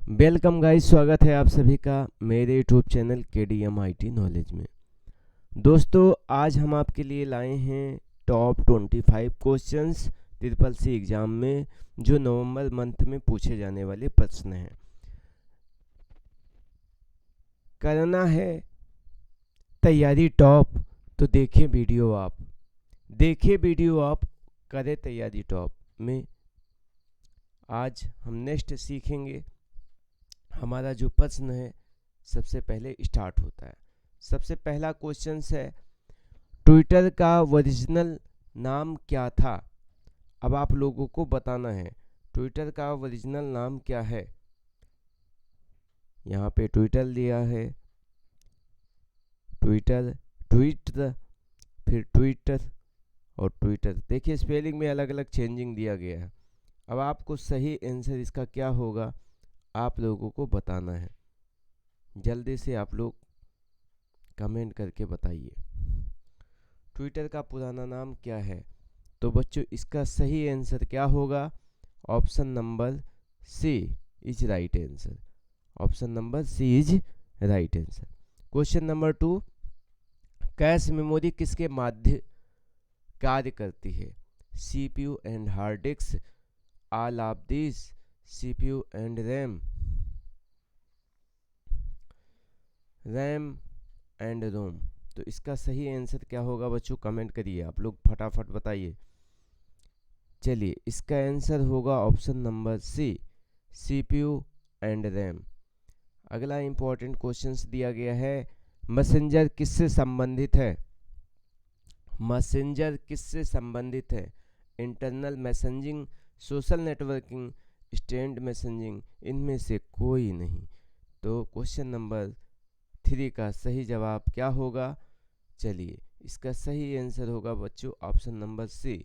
Welcome guys, स्वागत है आप सभी का मेरे YouTube channel KDM IT knowledge में। दोस्तों, आज हम आपके लिए लाए हैं top 25 questions triple C exam में जो नवंबर मंथ में पूछे जाने वाले प्रश्न हैं। करना है तैयारी टॉप, तो देखें वीडियो आप करें तैयारी टॉप में। आज हम नेक्स्ट सीखेंगे। हमारा जो प्रश्न है सबसे पहले स्टार्ट होता है। सबसे पहला क्वेश्चन है, ट्विटर का ओरिजिनल नाम क्या था? अब आप लोगों को बताना है ट्विटर का ओरिजिनल नाम क्या है। यहाँ पे ट्विटर दिया है, ट्विटर, ट्वीटर, फिर ट्विटर और ट्विटर। देखिए स्पेलिंग में अलग अलग चेंजिंग दिया गया है। अब आपको सही आंसर इसका क्या होगा आप लोगों को बताना है। जल्दी से आप लोग कमेंट करके बताइए ट्विटर का पुराना नाम क्या है। तो बच्चों इसका सही आंसर क्या होगा? Option number C is right answer. Option number C is right answer. Question number 2, cache memory किसके माध्य कार्य करती है? CPU and hard disk, all of this, CPU and RAM, RAM and ROM. तो इसका सही आंसर क्या होगा बच्चों? कमेंट करिए, आप लोग फटाफट बताइए। चलिए इसका आंसर होगा option number C, CPU and RAM. अगला इंपॉर्टेंट क्वेश्चन दिया गया है, मैसेंजर किससे संबंधित है? मैसेंजर किससे संबंधित है? Internal messaging, social networking, stand messaging, इनमें से कोई नहीं। तो क्वेश्चन नंबर 3 का सही जवाब क्या होगा? चलिए इसका सही आंसर होगा बच्चों option number C,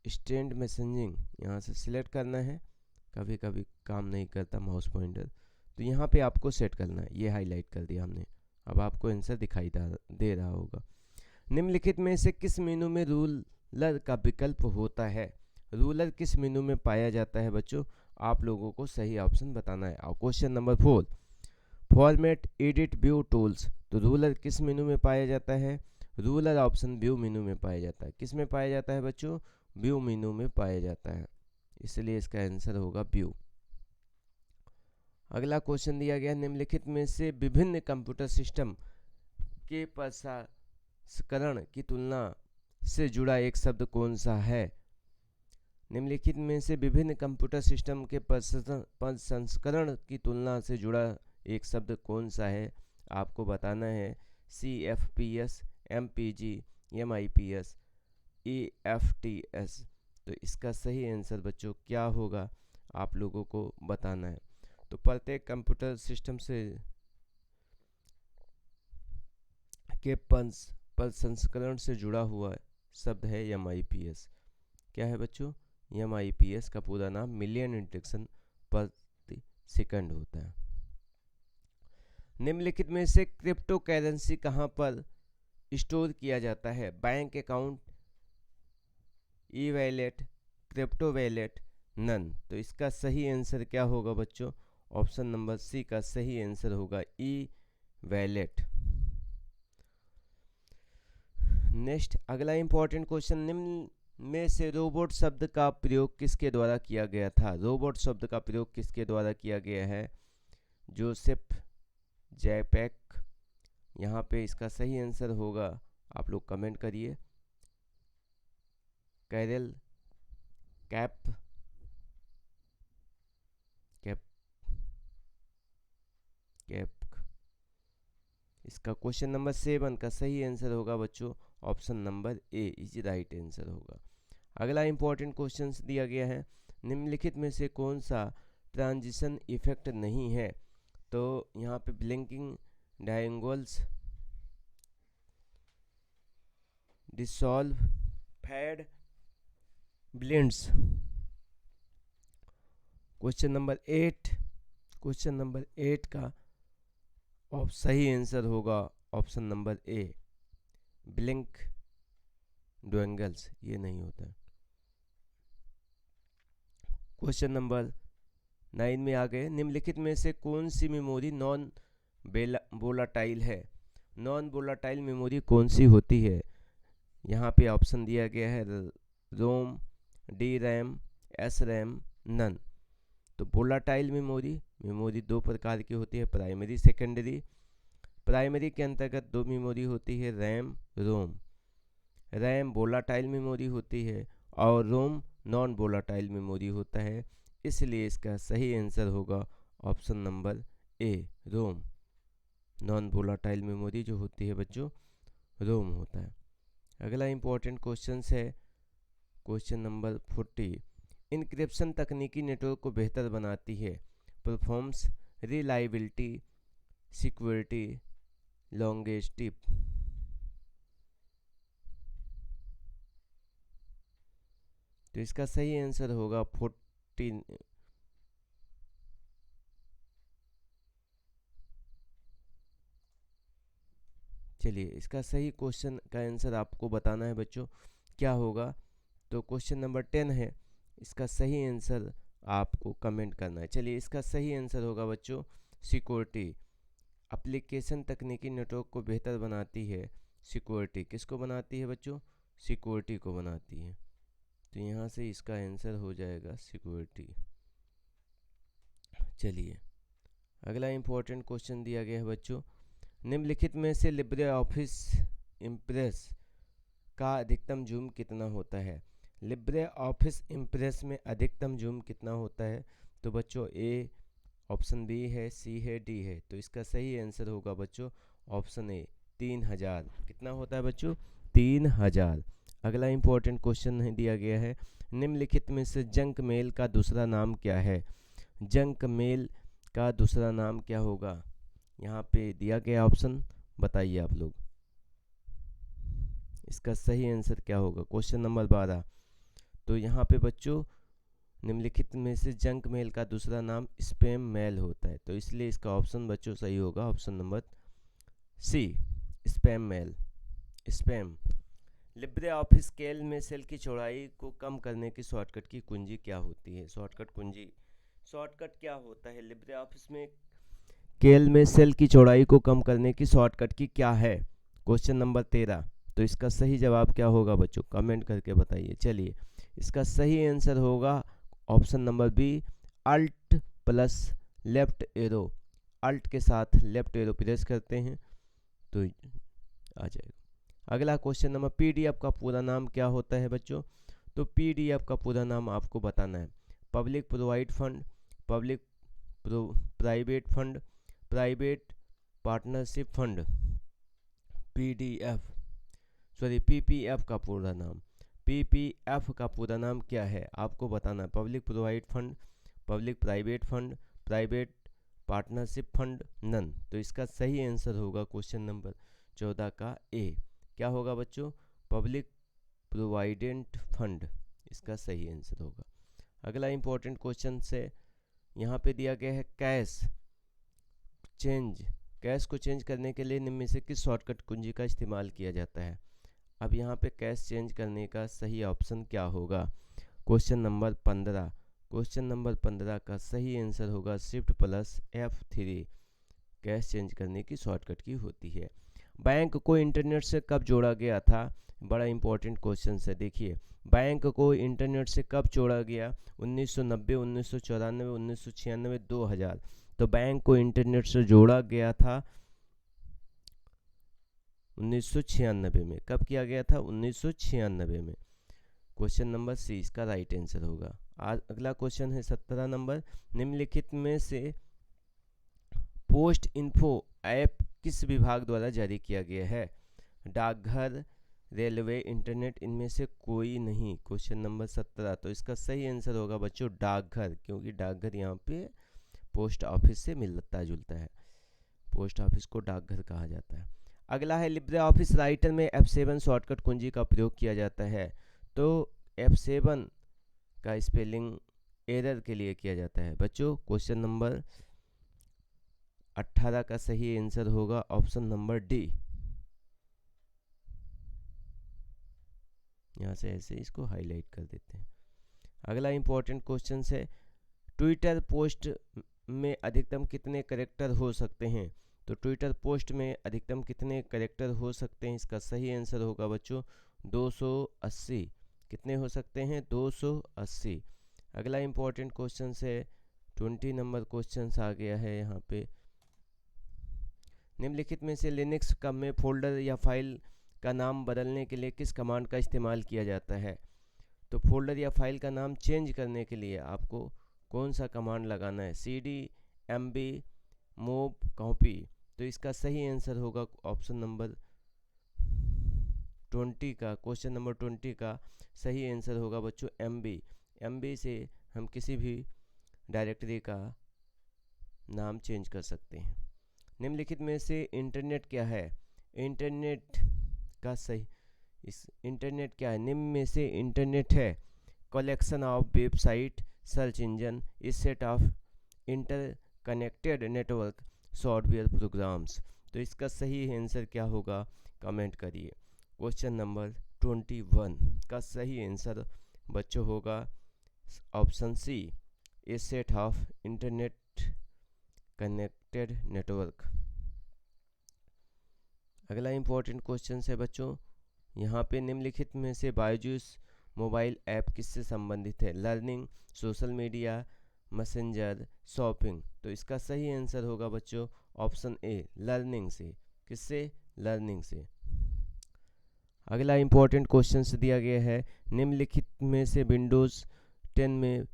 stand messaging. यहाँ से सिलेक्ट करना है, कभी कभी काम नहीं करता माउस पॉइंटर, तो यहाँ पे आपको सेट करना है। ये हाईलाइट कर दिया हमने, अब आपको आंसर दिखाई दे रहा होगा। निम्नलिखित में से किस मेनू में रूलर का विकल्प होता है? रूलर किस मेनू में पाया जाता है बच्चों? आप लोगों को सही ऑप्शन बताना है। और question number 4, format edit view tools, तो रूलर किस मेनू में पाया जाता है? रूलर ऑप्शन व्यू मेनू में पाया जाता है। किस में पाया जाता है बच्चों? व्यू मेनू में पाया जाता है, इसलिए इसका आंसर होगा व्यू। अगला क्वेश्चन दिया गया, निम्नलिखित में से विभिन्न कंप्यूटर सिस्टम के प्रसंस्करण की तुलना से जुड़ा एक शब्द कौन सा है? निम्नलिखित में से विभिन्न कंप्यूटर सिस्टम के प्रसंस्करण की तुलना से जुड़ा एक शब्द कौन सा है? आपको बताना है। CFPS, MPG, MIPS, EFTS। तो इसका सही आंसर बच्चों क्या होगा आप लोगों को बताना है। तो प्रत्येक कंप्यूटर सिस्टम से के प्रसंस्करण से जुड़ा हुआ शब्द है MIPS। क्या है बच्चों? MIPS का पूरा नाम मिलियन इंस्ट्रक्शन प्रति सेकंड होता है। निम्नलिखित में से क्रिप्टो करेंसी कहाँ पर स्टोर किया जाता है? बैंक अकाउंट, ई वैलेट, क्रिप्टो वैलेट, नन। तो इसका सही आंसर क्या होगा बच्चों? ऑप्शन नंबर सी का सही आंसर होगा ई वैलेट। नेक्स्ट अगला इंपॉर्टेंट क्वेश्चन, निम्न में से रोबोट शब्द का प्रयोग किसके द्वारा किया गया था? रोबोट शब्द का प्रयोग किसके द्वारा किया गया है? जोसेफ जैपेक। यहाँ पे इसका सही आंसर होगा, आप लोग कमेंट करिए। कैरल कैप कैप कैप। इसका क्वेश्चन नंबर 7 का सही आंसर होगा बच्चों option number A is right answer होगा। अगला इंपॉर्टेंट क्वेश्चन दिया गया है, निम्नलिखित में से कौन सा ट्रांजिशन इफेक्ट नहीं है? तो यहाँ पे blinking dangles, dissolve, fade, blinds. Question number 8 का सही आंसर होगा option number A, blink dangles. ये नहीं होता है। क्वेश्चन नंबर 9 में आ गए। निम्नलिखित में से कौन सी मेमोरी नॉन वोलाटाइल है? नॉन वोलाटाइल मेमोरी कौन सी होती है? यहाँ पे ऑप्शन दिया गया है ROM, D RAM, S RAM, none. तो वोलाटाइल मेमोरी दो प्रकार की होती है, प्राइमरी सेकेंडरी। प्राइमरी के अंतर्गत दो मेमोरी होती है, रैम, रोम। रैम वोलाटाइल मेमोरी होती है और रोम नॉन वोलाटाइल मेमोरी होता है, इसलिए इसका सही आंसर होगा option number A, ROM. Non volatile memory जो होती है बच्चों, रोम होता है। अगला इंपॉर्टेंट क्वेश्चन है क्वेश्चन नंबर 40। इनक्रिप्शन तकनीकी नेटवर्क को बेहतर बनाती है, परफॉर्म्स, रिलायबिलिटी, सिक्योरिटी, लॉन्गेस्टिव। तो इसका सही आंसर होगा 14। चलिए, इसका सही क्वेश्चन का आंसर आपको बताना है बच्चों, क्या होगा। तो क्वेश्चन नंबर 10 है, इसका सही आंसर आपको कमेंट करना है। चलिए, इसका सही आंसर होगा बच्चों सिक्योरिटी। एप्लीकेशन तकनीकी नेटवर्क को बेहतर बनाती है, सिक्योरिटी किसको बनाती है बच्चों? सिक्योरिटी को बनाती है। तो यहाँ से इसका आंसर हो जाएगा सिक्योरिटी। चलिए, अगला इंपॉर्टेंट क्वेश्चन दिया गया है बच्चों, निम्नलिखित में से लिब्रे ऑफिस इम्प्रेस का अधिकतम जूम कितना होता है? लिब्रे ऑफिस इम्प्रेस में अधिकतम जूम कितना होता है? तो बच्चों ए, ऑप्शन बी है, सी है, डी है। तो इसका सही आंसर होगा बच्चों ऑप्शन ए, 3000। कितना होता है बच्चों? 3000। अगला इंपॉर्टेंट क्वेश्चन दिया गया है, निम्नलिखित में से जंक मेल का दूसरा नाम क्या है? जंक मेल का दूसरा नाम क्या होगा? यहाँ पे दिया गया ऑप्शन, बताइए आप लोग, इसका सही आंसर क्या होगा? Question number 12। तो यहाँ पे बच्चों निम्नलिखित में से जंक मेल का दूसरा नाम स्पैम मेल होता है, तो इसलिए इसका ऑप्शन बच्चों सही होगा option number C, spam mail. Spam. Libre Office Calc में सेल की चौड़ाई को कम करने की शॉर्टकट की कुंजी क्या होती है? शॉर्टकट क्या होता है लिब्रे ऑफिस में कैल में सेल की चौड़ाई को कम करने की शॉर्टकट की क्या है? Question number 13। तो इसका सही जवाब क्या होगा बच्चों? कमेंट करके बताइए। चलिए, इसका सही आंसर होगा option number B, alt plus left arrow. Alt के साथ लेफ्ट एरो प्रेस करते हैं तो आ जाएगा। अगला क्वेश्चन नंबर, पीडीएफ का पूरा नाम क्या होता है बच्चों? तो पीडीएफ का पूरा नाम आपको बताना है, public provide fund, public private fund, private partnership fund, PDF sorry PPF का पूरा नाम। पीपीएफ का पूरा नाम क्या है आपको बताना है, public provide fund, public private fund, private partnership fund, none. तो इसका सही आंसर होगा क्वेश्चन नंबर 14 का ए। क्या होगा बच्चों? पब्लिक प्रोवाइडेंट फंड, इसका सही आंसर होगा। अगला इंपॉर्टेंट क्वेश्चन से यहाँ पे दिया गया है कैश चेंज। कैश को चेंज करने के लिए निम्न में से किस शॉर्टकट कुंजी का इस्तेमाल किया जाता है? अब यहाँ पे कैश चेंज करने का सही ऑप्शन क्या होगा? Question number 15। क्वेश्चन नंबर 15 का सही आंसर होगा shift plus F3। Cash change करने की शॉर्टकट की होती है। बैंक को इंटरनेट से कब जोड़ा गया था? बड़ा इंपॉर्टेंट क्वेश्चन है। देखिए, बैंक को इंटरनेट से कब जोड़ा गया? 1990, 1994, 1996, 2000। तो बैंक को इंटरनेट से जोड़ा गया था 1996 में। कब किया गया था? 1996 में। क्वेश्चन नंबर सी इसका राइट आंसर होगा। आज अगला क्वेश्चन है 17 नंबर, निम्नलिखित में से पोस्ट इन्फो ऐप किस विभाग द्वारा जारी किया गया है? डाकघर, रेलवे, इंटरनेट, इनमें से कोई नहीं। Question number 17। तो इसका सही आंसर होगा बच्चों डाकघर, क्योंकि डाकघर यहाँ पे पोस्ट ऑफिस से मिलता जुलता है। पोस्ट ऑफिस को डाकघर कहा जाता है। अगला है लिब्रे ऑफिस राइटर में F7 शॉर्टकट कुंजी का प्रयोग किया जाता है। तो F7 का स्पेलिंग एरर के लिए किया जाता है बच्चों। क्वेश्चन नंबर 18 का सही आंसर होगा ऑप्शन नंबर डी। यहाँ से ऐसे इसको हाईलाइट कर देते हैं। अगला इंपॉर्टेंट क्वेश्चन है ट्विटर पोस्ट में अधिकतम कितने कैरेक्टर हो सकते हैं? तो ट्विटर पोस्ट में अधिकतम कितने कैरेक्टर हो सकते हैं? इसका सही आंसर होगा बच्चों 280। कितने हो सकते हैं? 280। अगला इम्पोर्टेंट क्वेश्चन है 20 नंबर क्वेश्चन आ गया है यहाँ पे। निम्नलिखित में से लिनक्स का में फोल्डर या फाइल का नाम बदलने के लिए किस कमांड का इस्तेमाल किया जाता है? तो फोल्डर या फाइल का नाम चेंज करने के लिए आपको कौन सा कमांड लगाना है? cd mb move copy. तो इसका सही आंसर होगा ऑप्शन नंबर 20 का, क्वेश्चन नंबर 20 का सही आंसर होगा बच्चों MB से हम किसी भी डायरेक्टरी का नाम चेंज कर सकते हैं। निम्नलिखित में से इंटरनेट क्या है? इंटरनेट का सही इंटरनेट क्या है? निम्न में से इंटरनेट है collection of website, search engine, इस set of interconnected network software programs. तो इसका सही आंसर क्या होगा? कमेंट करिए। क्वेश्चन नंबर 21 का सही आंसर बच्चों होगा option C, a set of internet connected network. अगला इंपॉर्टेंट क्वेश्चन है बच्चों, यहाँ पे निम्नलिखित में से बायजूस मोबाइल ऐप किससे संबंधित है? Learning, social media, messenger, shopping. तो इसका सही आंसर होगा बच्चों ऑप्शन ए, लर्निंग से। किससे? लर्निंग से। अगला इंपॉर्टेंट क्वेश्चन दिया गया है, निम्नलिखित में से विंडोज़ 10 में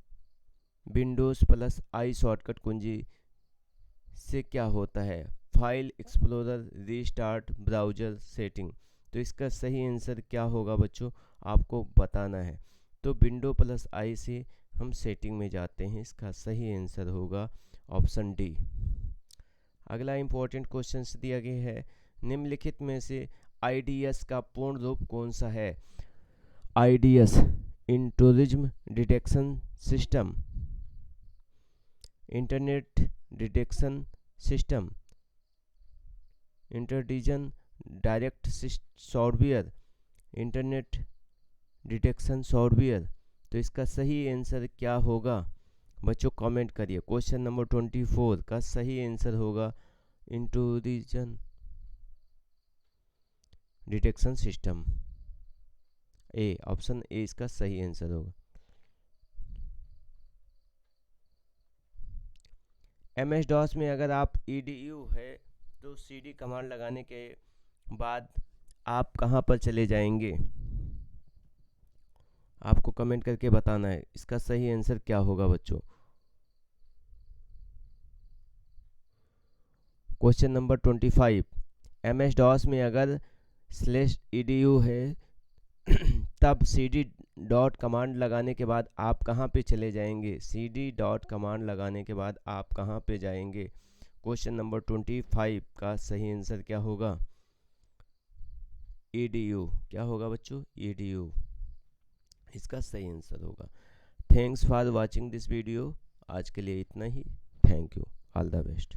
विंडोज़ प्लस आई शॉर्टकट कुंजी से क्या होता है? File explorer, restart, browser, setting. तो इसका सही आंसर क्या होगा बच्चों? आपको बताना है। तो विंडो प्लस आई से हम सेटिंग में जाते हैं। इसका सही आंसर होगा ऑप्शन डी। अगला इंपॉर्टेंट क्वेश्चन दिया गया है, निम्नलिखित में से IDS का पूर्ण रूप कौन सा है? IDS intrusion detection system, internet detection system, intrusion direct software, internet detection software. तो इसका सही आंसर क्या होगा बच्चों? कमेंट करिए। क्वेश्चन नंबर 24 का सही आंसर होगा intrusion detection system, A, option A इसका सही आंसर होगा। MS-DOS में अगर आप edu है तो cd कमांड लगाने के बाद आप कहां पर चले जाएंगे? आपको कमेंट करके बताना है। इसका सही आंसर क्या होगा बच्चों? क्वेश्चन नंबर 25, MS-DOS में अगर /edu है तब cd डॉट कमांड लगाने के बाद आप कहां पे चले जाएंगे? cd डॉट कमांड लगाने के बाद आप कहां पे जाएंगे? क्वेश्चन नंबर 25 का सही आंसर क्या होगा? edu। क्या होगा बच्चों? edu इसका सही आंसर होगा। Thanks for watching this video. आज के लिए इतना ही। Thank you. All the best.